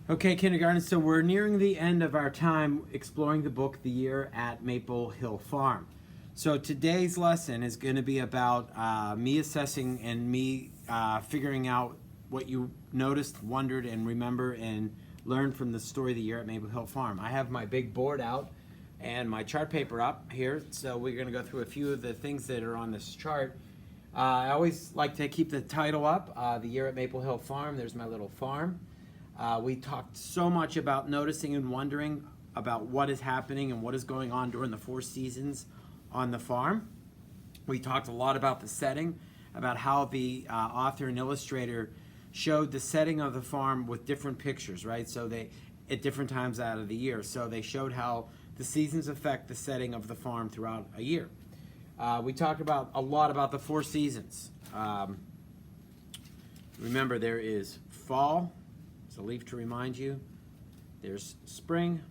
Okay, kindergarten, so we're nearing the end of our time exploring the book The Year at Maple Hill Farm. So today's lesson is going to be about me assessing and me figuring out what you noticed, wondered, and remember and learned from the story of The Year at Maple Hill Farm. I have my big board out and my chart paper up here, so we're going to go through a few of the things that are on this chart. I always like to keep the title up, The Year at Maple Hill Farm. There's my little farm. We talked so much about noticing and wondering about what is happening and what is going on during the 4 seasons on the farm. We talked a lot about the setting, about how the author and illustrator showed the setting of the farm with different pictures, right? So they, at different times out of the year. So they showed how the seasons affect the setting of the farm throughout a year. We talked about a lot about the 4 seasons. Remember, there is fall. It's a leaf to remind you. There's spring,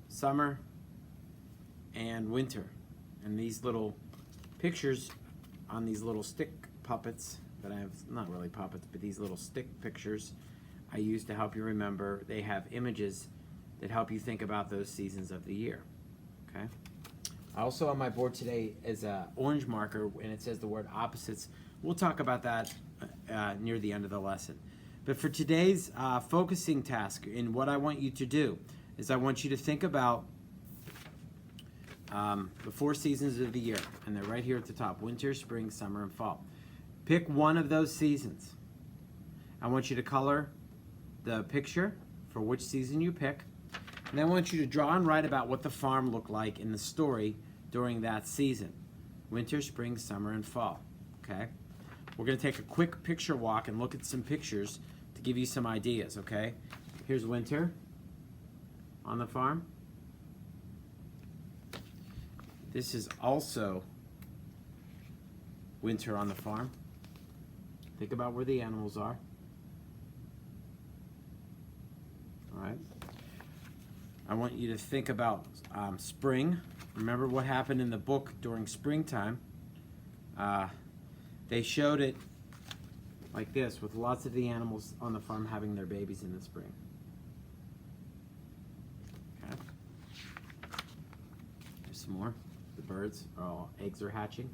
summer, and winter. And these little pictures on these little stick puppets that I have, not really puppets, but these little stick pictures I use to help you remember. They have images that help you think about those seasons of the year. Okay. Also on my board today is an orange marker, and it says the word opposites. We'll talk about that near the end of the lesson. But for today's focusing task, and what I want you to do is I want you to think about the 4 seasons of the year, and they're right here at the top: winter, spring, summer, and fall. Pick one of those seasons. I want you to color the picture for which season you pick, and I want you to draw and write about what the farm looked like in the story during that season: winter, spring, summer, and fall. Okay? We're going to take a quick picture walk and look at some pictures to give you some ideas, okay? Here's winter on the farm. This is also winter on the farm. Think about where the animals are. All right. I want you to think about spring. Remember what happened in the book during springtime. They showed it like this, with lots of the animals on the farm having their babies in the spring. Okay. There's some more. The birds are all, eggs are hatching.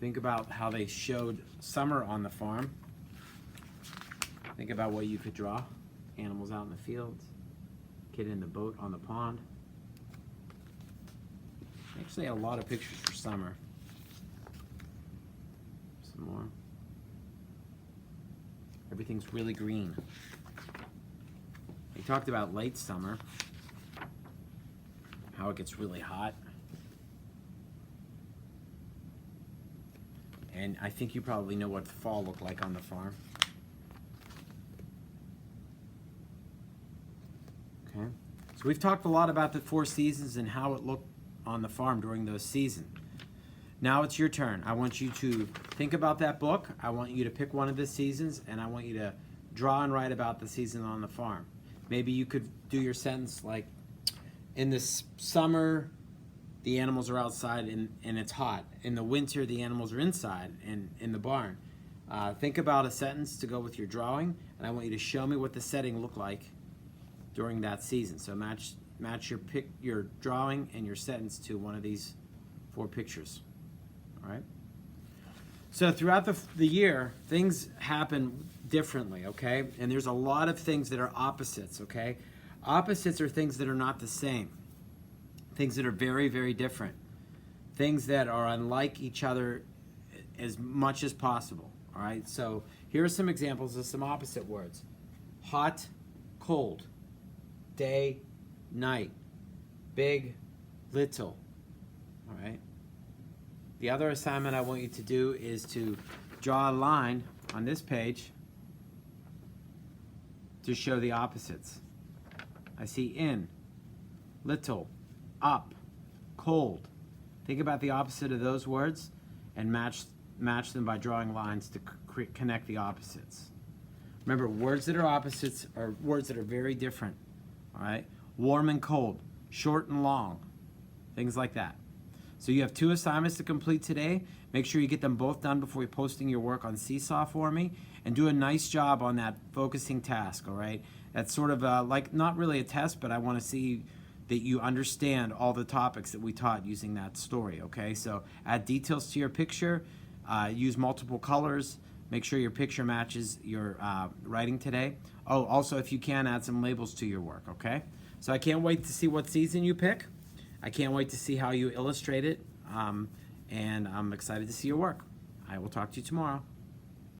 Think about how they showed summer on the farm. Think about what you could draw. Animals out in the fields, kid in the boat on the pond. Actually, a lot of pictures for summer. Some more. Everything's really green. We talked about late summer, how it gets really hot. And I think you probably know what the fall looked like on the farm. Okay. So we've talked a lot about the 4 seasons and how it looked on the farm during those seasons. Now it's your turn. I want you to think about that book. I want you to pick one of the seasons, and I want you to draw and write about the season on the farm. Maybe you could do your sentence like, in the summer, the animals are outside and it's hot. In the winter, the animals are inside and in the barn. Think about a sentence to go with your drawing, and I want you to show me what the setting looked like during that season. So match your drawing and your sentence to one of these 4 pictures. All right. So throughout the year, things happen differently, okay? And there's a lot of things that are opposites, okay? Opposites are things that are not the same. Things that are very, very different. Things that are unlike each other as much as possible, all right? So here are some examples of some opposite words: hot, cold, day, night, big, little. All right. The other assignment I want you to do is to draw a line on this page to show the opposites. I see in, little, up, cold. Think about the opposite of those words and match them by drawing lines to connect the opposites. Remember, words that are opposites are words that are very different. All right? Warm and cold, short and long, things like that. So you have 2 assignments to complete today. Make sure you get them both done before you're posting your work on Seesaw for me, and do a nice job on that focusing task, all right? That's sort of like not really a test, but I want to see that you understand all the topics that we taught using that story, okay? So add details to your picture, use multiple colors, make sure your picture matches your writing today. Oh, also, if you can, add some labels to your work, okay? So I can't wait to see what season you pick. I can't wait to see how you illustrate it, and I'm excited to see your work. I will talk to you tomorrow.